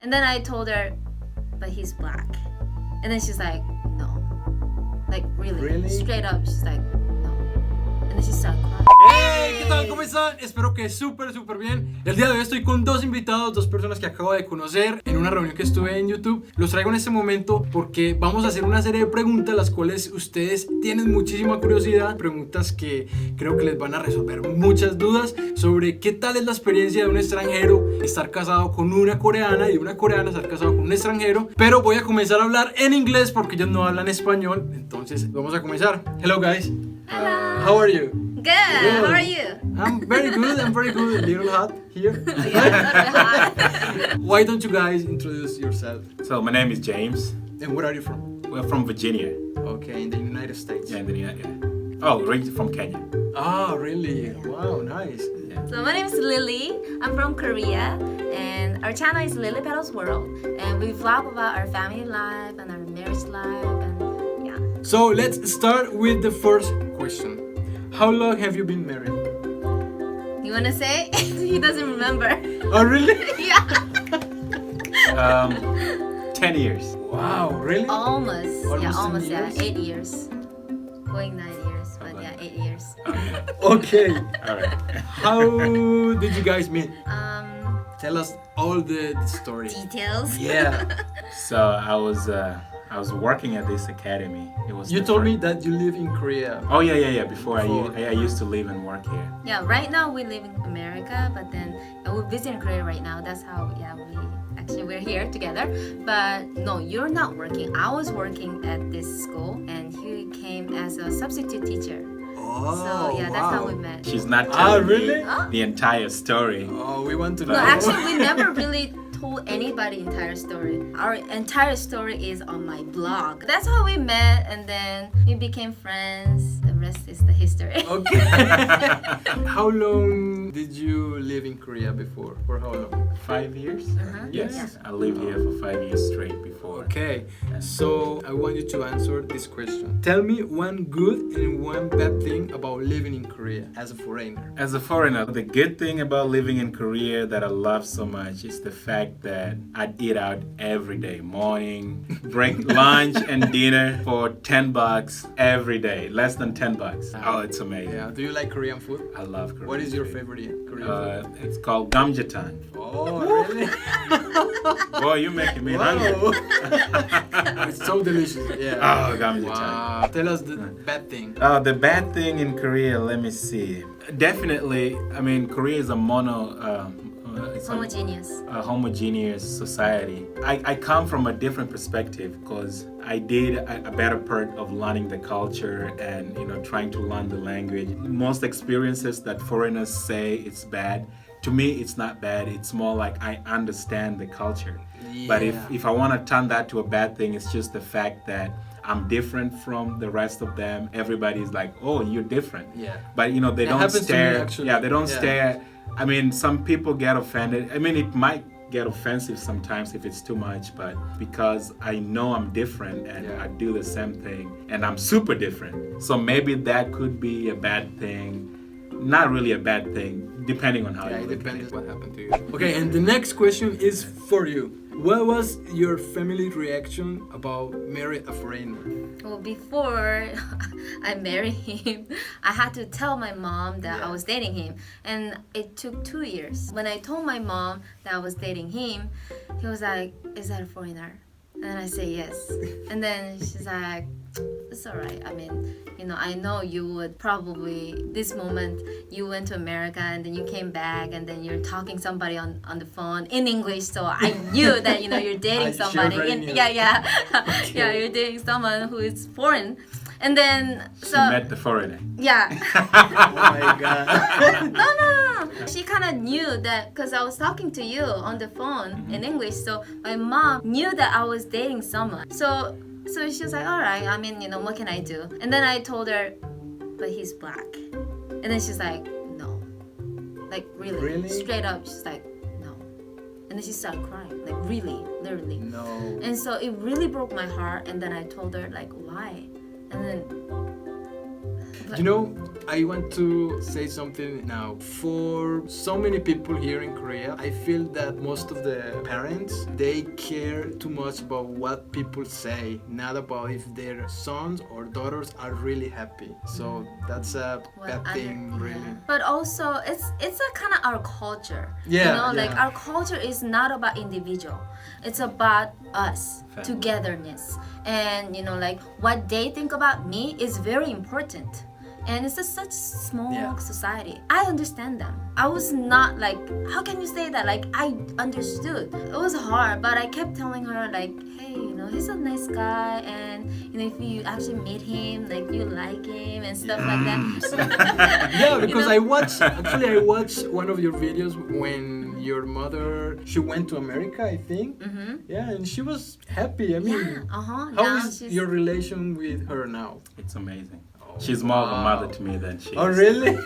And then I told her, but he's black. And then she's like, no. Like, really? Really? Straight up, she's like, no. And then she started crying. ¡Hey! ¿Qué tal? ¿Cómo están? Espero que súper bien. El día de hoy estoy con dos invitados, dos personas que acabo de conocer en una reunión que estuve en YouTube. Los traigo en este momento porque vamos a hacer una serie de preguntas las cuales ustedes tienen muchísima curiosidad. Preguntas que creo que les van a resolver muchas dudas sobre qué tal es la experiencia de un extranjero estar casado con una coreana y de una coreana estar casado con un extranjero. Pero voy a comenzar a hablar en inglés porque ellos no hablan español. Entonces vamos a comenzar. Hello guys. Hello. How are you? Good. How are you? I'm very good. A little hot here. Yeah, Why don't you guys introduce yourself? So my name is James. And where are you from? We're from Virginia. Okay, in the United States. Yeah, in the United. Oh, originally from Kenya. Ah, really? Wow, nice. Yeah. So my name is Lily. I'm from Korea, and our channel is Lily Petals World, and we vlog about our family life and our marriage life, and yeah. So let's start with the first question. How long have you been married? You wanna say? He doesn't remember. Oh, really? Yeah. 10 years. Wow, really? Almost. Yeah, Almost almost. 10 Yeah, years? 8 years. Going 9 years, but yeah, 8 years. Okay. All right. How did you guys meet? Um, Tell us all the story. details. Yeah. So I was working at this academy. It was You the told fir- me that you live in Korea. Oh yeah. Before, Before. I used to live and work here. Yeah, right now we live in America, but then we're visiting Korea right now. That's how, yeah, we're here together. But no, you're not working. I was working at this school, and he came as a substitute teacher. Oh, So yeah, that's how we met. She's not Ah, telling really? me the entire story. Oh, we want to No, know. actually, we never really told anybody entire story. Our entire story is on my blog. That's how we met, and then we became friends. The rest is the history. Okay. How long did you live in Korea before? For how long? 5 years? Yes, Yeah. I lived here for 5 years straight before. Okay. So I want you to answer this question. Tell me one good and one bad thing about living in Korea as a foreigner. As a foreigner, the good thing about living in Korea that I love so much is the fact that I'd eat out every day, morning, break, lunch, and dinner for $10 every day, less than $10. Oh, it's amazing. Yeah. Do you like Korean food? I love Korean. What is your food. favorite Korean food? It's called gamjatan. Oh, really? Boy, you're making me hungry. Wow. It's so delicious. Yeah. Oh, gamjatan. Wow. Tell us the bad thing. The bad thing in Korea, let me see. Definitely, I mean, Korea is a it's Homogeneous. a homogeneous society. I come from a different perspective because I did a better part of learning the culture and trying to learn the language. Most experiences that foreigners say it's bad, to me it's not bad. It's more like I understand the culture. But Yeah. if I want to turn that to a bad thing, it's just the fact that I'm different from the rest of them. Everybody's like, oh, you're different. Yeah. But they That don't happens to me, stare. actually. Yeah, they don't Yeah. stare. I mean, some people get offended. I mean, it might get offensive sometimes if it's too much, but because I know I'm different and Yeah. I do the same thing and I'm super different. So maybe that could be a bad thing. Not really a bad thing, depending on how Yeah, you it look at depends it. what happened to you. Okay, and the next question is for you. What was your family reaction about marrying a foreigner? Well, before I married him, I had to tell my mom that I was dating him, and it took 2 years. When I told my mom that I was dating him, he was like, "Is that a foreigner?" And I say yes. And then she's like, "It's alright. I mean, I know you would probably, this moment, you went to America and then you came back and then you're talking somebody on the phone in English. So I knew that, you're dating She somebody. already In, knew. yeah. Yeah, you're dating someone who is foreign. And then, She so, met the foreigner. yeah. Oh my god. No. She kind of knew that because I was talking to you on the phone in English. So my mom knew that I was dating someone. So she was like, all right, I mean, what can I do? And then I told her, but he's black. And then she's like, no. Like, really? Really? Straight up, she's like, no. And then she started crying, like, really, literally. No. And so it really broke my heart. And then I told her, like, why? And then You know, I want to say something now. For so many people here in Korea, I feel that most of the parents, they care too much about what people say, not about if their sons or daughters are really happy. So that's a bad thing, really. But also, it's a kind of our culture. Yeah, you know, like yeah. our culture is not about individual. It's about us, Family. togetherness, and you know, like what they think about me is very important. And it's just such small Yeah. society. I understand them. I was not like, how can you say that? Like, I understood. It was hard, but I kept telling her, like, hey, you know, he's a nice guy, and you know, if you actually meet him, like, you like him and stuff like that. Yeah, because You know? I watched one of your videos when your mother, she went to America, I think. Yeah, and she was happy. I mean, Yeah, how now is your relation with her now? It's amazing. She's more of a mother to me than she is. Oh, really?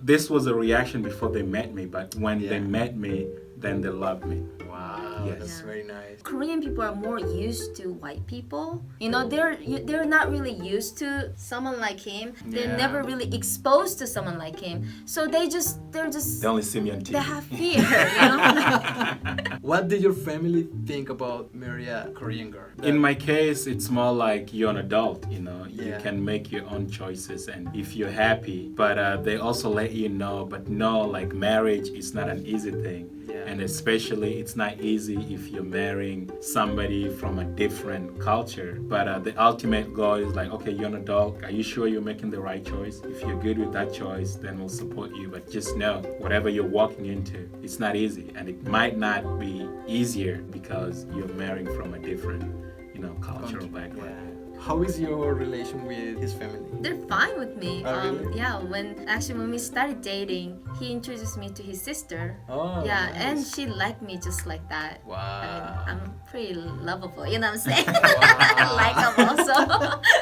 This was a reaction before they met me, but when Yeah. they met me, then they loved me. Wow, Yes. that's very nice. Korean people are more used to white people. You know, they're not really used to someone like him. They're Yeah. never really exposed to someone like him. So they're just They only see me on TV. they have fear, you know? What did your family think about Maria, Korean girl? In my case, it's more like you're an adult, you know, you Yeah. can make your own choices and if you're happy, but they also let you know, but no, like marriage is not an easy thing. Yeah. And especially it's not easy if you're marrying somebody from a different culture. But the ultimate goal is like, okay, you're an adult. Are you sure you're making the right choice? If you're good with that choice, then we'll support you. But just know, whatever you're walking into, it's not easy. And it might not be easier because you're marrying from a different, you know, cultural background. Yeah. How is your relation with his family? They're fine with me. Oh, really? Yeah, when we started dating, he introduced me to his sister. Oh, Yeah, nice. and she liked me just like that. Wow. I'm pretty lovable, you know what I'm saying? Likeable, so.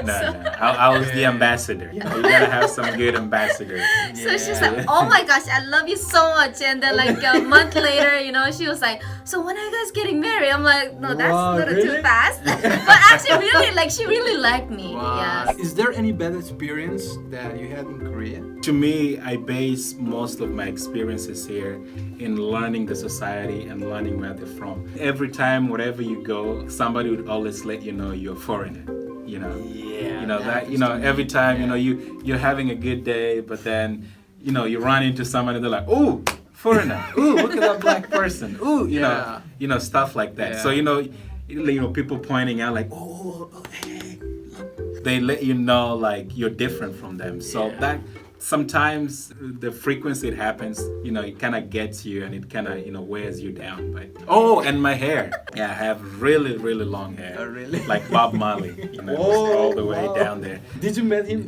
No. I was the ambassador. You gotta have some good ambassador. So she's like, oh my gosh, I love you so much. And then like a month later, you know, she was like, so when are you guys getting married? I'm like, no, that's Wow, a little really? too fast. But actually, really, like, she really liked me. Wow. Yes. Is there any bad experience that you had in Korea? To me, I base most of my experiences here in learning the society and learning where they're from. Every time, wherever you go, somebody would always let you know you're a foreigner. You know, Yeah. you know that. You know, every time, you know, you're having a good day, but then, you know, you run into somebody, they're like, "Ooh, foreigner! Ooh, look at that black person! Ooh, Yeah. you know, stuff like that." Yeah. So you know, people pointing out like, "Oh, hey, look." They let you know like you're different from them. So Yeah. that. Sometimes the frequency it happens, you know, it kind of gets you and it kind of, you know, wears you down. But and my hair, yeah, I have really, really long hair. Oh, really? Like Bob Marley, you know, Whoa, all the way wow. down there. Did you met him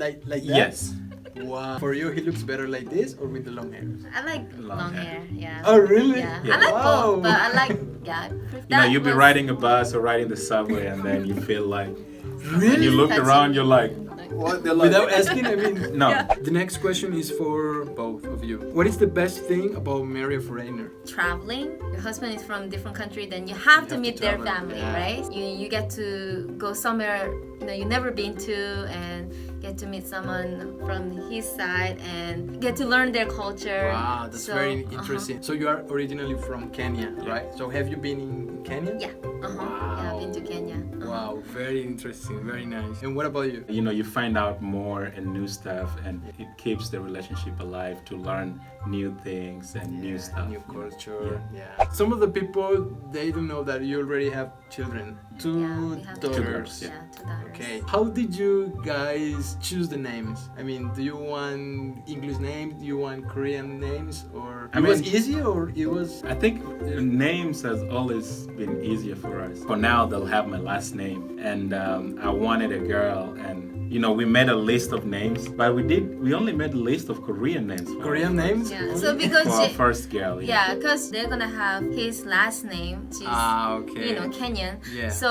like that? Yes. Wow. For you, he looks better like this or with the long hair? I like Long long hair. hair, yeah. Oh, really? Yeah. Yeah. I like Wow. both, but I like, yeah. You know, you'll be riding a bus or riding the subway and then you feel like, Really? you look Touching. around, you're like, what? They're like, Without asking, I mean. no. Yeah. The next question is for both of you. What is the best thing about marrying a foreigner? Traveling. Your husband is from a different country, then you have to have meet to their travel, family, yeah. right? You get to go somewhere you know you've never been to and get to meet someone from his side and get to learn their culture. Wow, that's So, very interesting. So you are originally from Kenya, Yeah. right? So have you been in Kenya? Yeah. Yeah, I've been to Kenya. Wow, very interesting, very nice. And what about you? You know, you find out more and new stuff, and it keeps the relationship alive to learn new things and new stuff. New culture. Yeah. Some of the people they don't know that you already have children. Two Yeah, we have daughters. Yeah, 2 daughters. Okay. How did you guys choose the names? I mean, do you want English names? Do you want Korean names? Or I it was mean- easy, or it was? I think names has always been easier for us. For now, they'll have my last name, and I wanted a girl, and you know, we made a list of names, but we only made a list of Korean names. For Korean our names? Yeah. So because For our first girl. yeah, because they're gonna have his last name, which is Okay. you know Kenyan. Yeah. So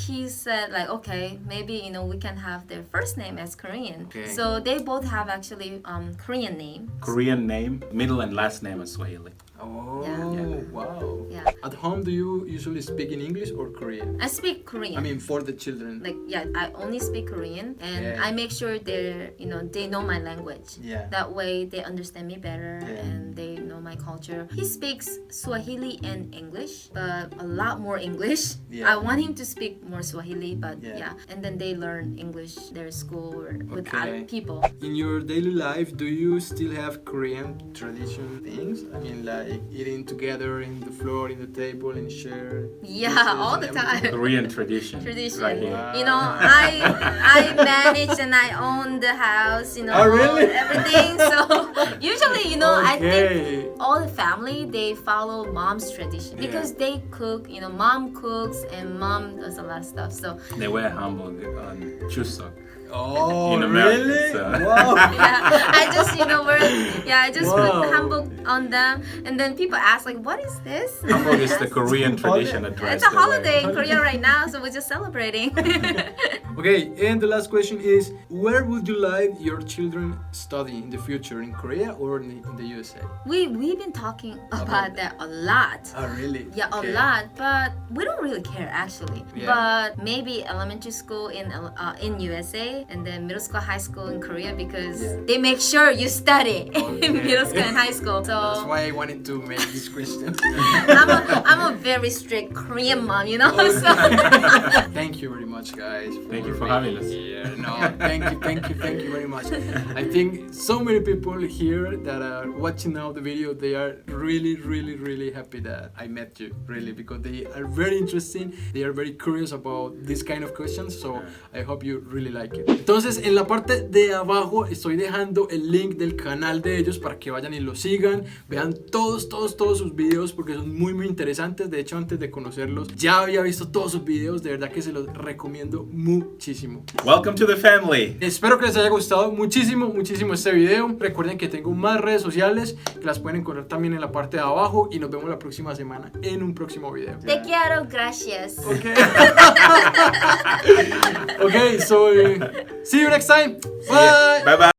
he said like, okay, maybe you know we can have their first name as Korean. Okay. So they both have actually Korean name. Korean name, middle and last name are Swahili. Oh, Yeah. wow. Yeah. At home, do you usually speak in English or Korean? I speak Korean. I mean, for the children. like yeah, I only speak Korean, and Yeah. I make sure they know my language. Yeah. That way they understand me better, Yeah. and they know my culture. He speaks Swahili and English, but a lot more English. Yeah. I want him to speak more Swahili, but Yeah. yeah. And then they learn English their school or with Okay. other people. In your daily life, do you still have Korean tradition things? I mean, like eating together in the floor, in the table, and share. Yeah, dishes all and the everything? time. Korean tradition. Tradition. Right here. Wow. You know, I manage and I own the house. You know, Oh, really? everything. So usually, I think Okay. all the family they follow mom's tradition Yeah. because they cook. Mom cooks and mom does a lot of stuff. So They wear hanbok on Chuseok. Oh, In America, really? so- Wow. yeah, I just Wow. put hanbok on them, and then people ask like, "What is this?" Hanbok is the Korean traditional dress. It's a they wear. holiday in Korea right now, so we're just celebrating. Okay, and the last question is, where would you like your children study in the future, in Korea or in the USA? We've been talking about that a lot. Oh, really? Yeah, Okay. a lot, but we don't really care actually. Yeah. But maybe elementary school in USA, and then middle school, high school in Korea, because Yeah. they make sure you study Okay. in middle school and high school. That's So why I wanted to make this question. I'm a very strict Korean mom, So Thank you very much, guys. Thank you for having us. Here. No, thank you very much. I think so many people here that are watching now the video, they are really, really, really happy that I met you, really, because they are very interesting. They are very curious about this kind of questions, so I hope you really like it. Entonces, en la parte de abajo estoy dejando el link del canal de ellos para que vayan y lo sigan, vean todos sus videos porque son muy, muy interesantes. De hecho, antes de conocerlos, ya había visto todos sus videos, de verdad que se los recomiendo muchísimo. Welcome to the family. Espero que les haya gustado muchísimo este video. Recuerden que tengo más redes sociales que las pueden encontrar también en la parte de abajo y nos vemos la próxima semana en un próximo video. te quiero, gracias. Okay. Okay, so see you next time. Bye. Bye bye.